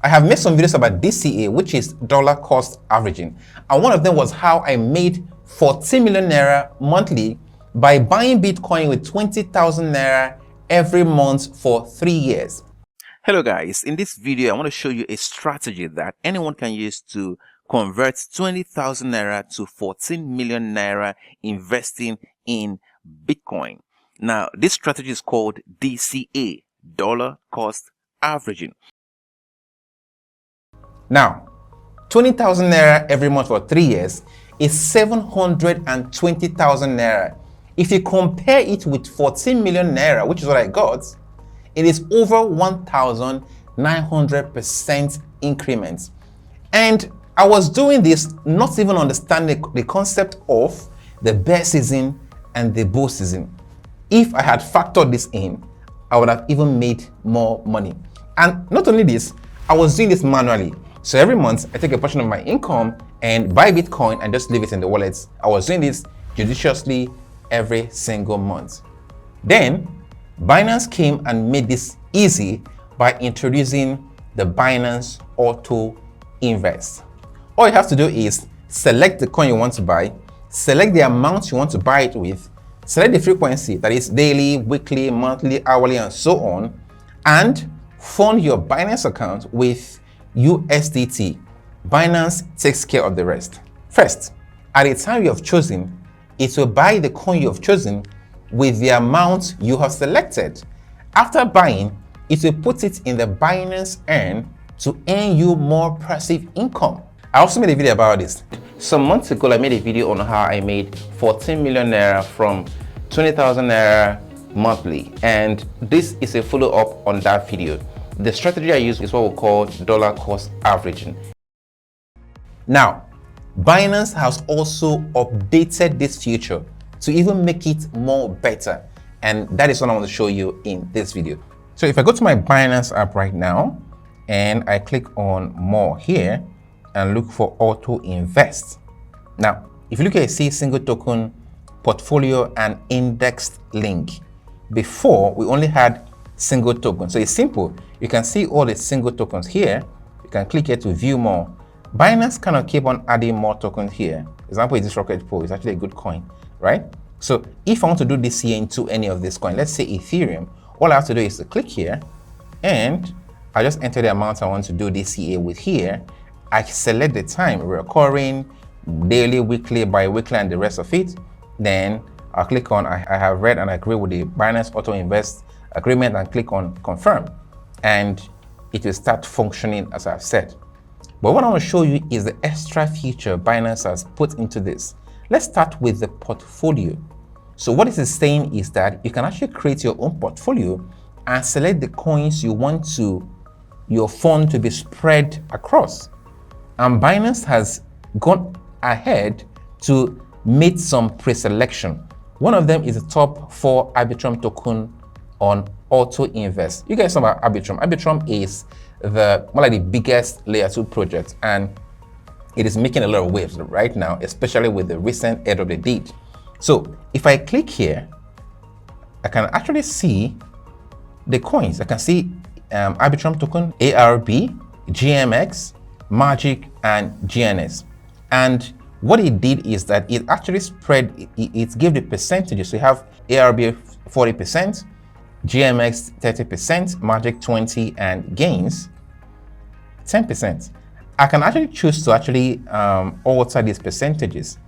I have made some videos about DCA, which is dollar cost averaging. And one of them was how I made 14 million naira monthly by buying Bitcoin with 20,000 naira every month for 3 years. Hello guys, in this video I want to show you a strategy that anyone can use to convert 20,000 naira to 14 million naira investing in Bitcoin. Now this strategy is called DCA, dollar cost averaging. Now 20,000 naira every month for 3 years is 720,000 naira. If you compare it with 14 million naira, which is what I got, it is over 1,900% increments. And I was doing this not even understanding the concept of the bear season and the bull season. If I had factored this in, I would have even made more money. And not only this, I was doing this manually. So every month I take a portion of my income and buy Bitcoin and just leave it in the wallets. I was doing this judiciously every single month. Then Binance came and made this easy by introducing the Binance Auto-Invest. All you have to do is select the coin you want to buy, select the amount you want to buy it with, select the frequency, that is daily, weekly, monthly, hourly, and so on, and fund your Binance account with USDT. Binance takes care of the rest. First, at the time you have chosen, it will buy the coin you have chosen with the amount you have selected. After buying, it will put it in the Binance Earn to earn you more passive income. I also made a video about this. Some months ago, I made a video on how I made 14 million naira from 20,000 naira monthly, and this is a follow-up on that video. The strategy I use is what we call dollar cost averaging. Now, Binance has also updated this feature to even make it more better, and that is what I want to show you in this video. So if I go to my Binance app right now and I click on more here and look for Auto-Invest. Now, if you look at see single token, portfolio, and indexed link. Before, we only had single token. So it's simple. You can see all the single tokens here. You can click here to view more. Binance cannot keep on adding more tokens here. Example is this Rocket Pool. It's actually a good coin, right? So if I want to do DCA into any of this coin, let's say Ethereum, all I have to do is to click here and I just enter the amount I want to do DCA with here. I select the time, recurring, daily, weekly, bi-weekly, and the rest of it. Then I'll click on I have read and agree with the Binance Auto-Invest agreement and click on confirm, and it will start functioning as I've said. But what I want to show you is the extra feature Binance has put into this. Let's start with the portfolio. So what it is saying is that you can actually create your own portfolio and select the coins you want your fund to be spread across. And Binance has gone ahead to make some pre-selection. One of them is the top 4 Arbitrum token on Auto-Invest. You guys know about Arbitrum. Arbitrum is one of the biggest layer 2 projects, and it is making a lot of waves right now, especially with the recent airdrop they did. So if I click here, I can actually see the coins. I can see Arbitrum token, ARB, GMX, Magic, and GNS. And what it did is that it actually spread, it gave the percentages. So you have ARB 40%, GMX 30%, Magic 20%, and Gains 10%. I can actually choose to actually alter these percentages.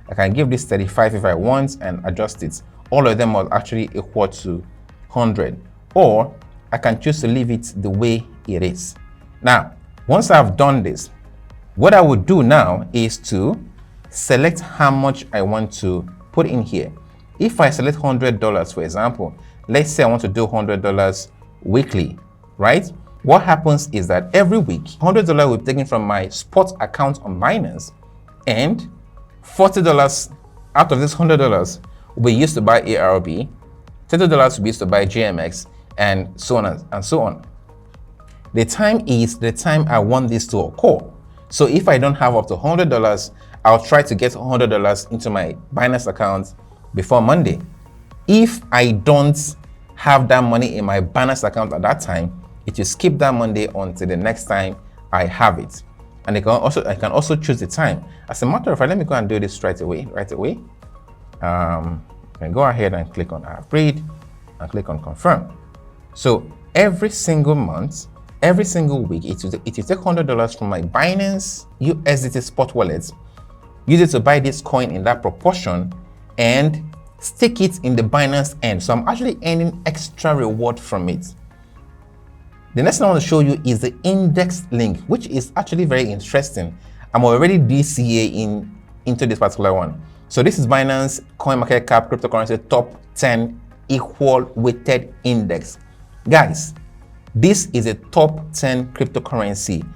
I can give this 35 if I want and adjust it. All of them are actually equal to 100. Or I can choose to leave it the way it is. Now, once I've done this, what I would do now is to select how much I want to put in here. If I select $100, for example, let's say I want to do $100 weekly, right? What happens is that every week, $100 will be taken from my spot account on Binance, and $40 out of this $100 will be used to buy ARB, $30 will be used to buy GMX, and so on and so on. The time is the time I want this to occur. So if I don't have up to $100, I'll try to get $100 into my Binance account before Monday. If I don't have that money in my Binance account at that time, it will skip that Monday until the next time I have it. And I can also choose the time. As a matter of fact, let me go and do this right away. I can go ahead and click on agreed and click on confirm. So every single month, every single week, it will take $100 from my Binance USDT spot wallet, use it to buy this coin in that proportion, and stick it in the Binance end. So I'm actually earning extra reward from it. The next thing I want to show you is the index link, which is actually very interesting. I'm already DCA into this particular one. So this is Binance CoinMarketCap cryptocurrency top 10 equal weighted index. Guys, this is a top 10 cryptocurrency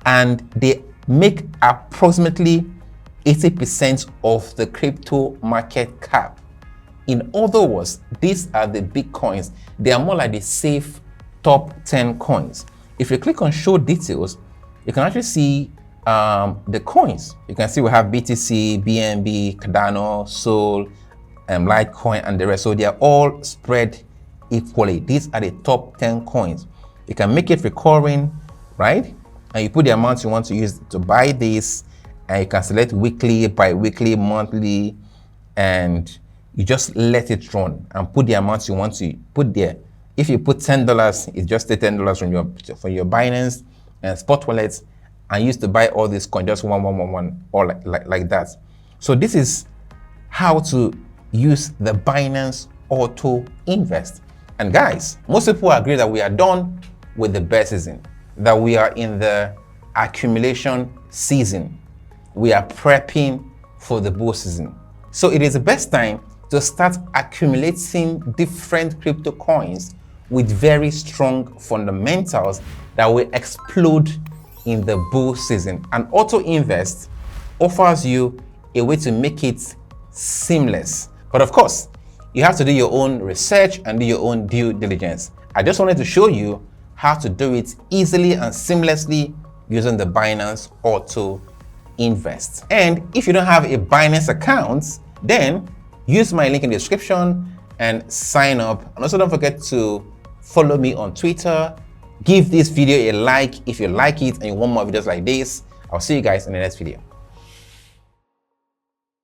and they make approximately 80% of the crypto market cap. In other words, these are the big coins. They are more like the safe top 10 coins. If you click on show details, you can actually see the coins. You can see we have BTC, BNB, Cardano, Sol, Litecoin, and the rest. So they are all spread equally. These are the top 10 coins. You can make it recurring, right? And you put the amount you want to use to buy this, and you can select weekly, bi-weekly, monthly, and you just let it run and put the amount you want to put there. If you put $10, it's just $10 from your Binance and spot wallets, and use to buy all these coins, just one, or like that. So this is how to use the Binance Auto-Invest. And guys, most people agree that we are done with the bear season, that we are in the accumulation season. We are prepping for the bull season. So it is the best time to start accumulating different crypto coins with very strong fundamentals that will explode in the bull season. And Auto-Invest offers you a way to make it seamless. But of course, you have to do your own research and do your own due diligence. I just wanted to show you how to do it easily and seamlessly using the Binance Auto-Invest. And if you don't have a Binance account, then use my link in the description and sign up. And also don't forget to follow me on Twitter. Give this video a like if you like it and you want more videos like this. I'll see you guys in the next video.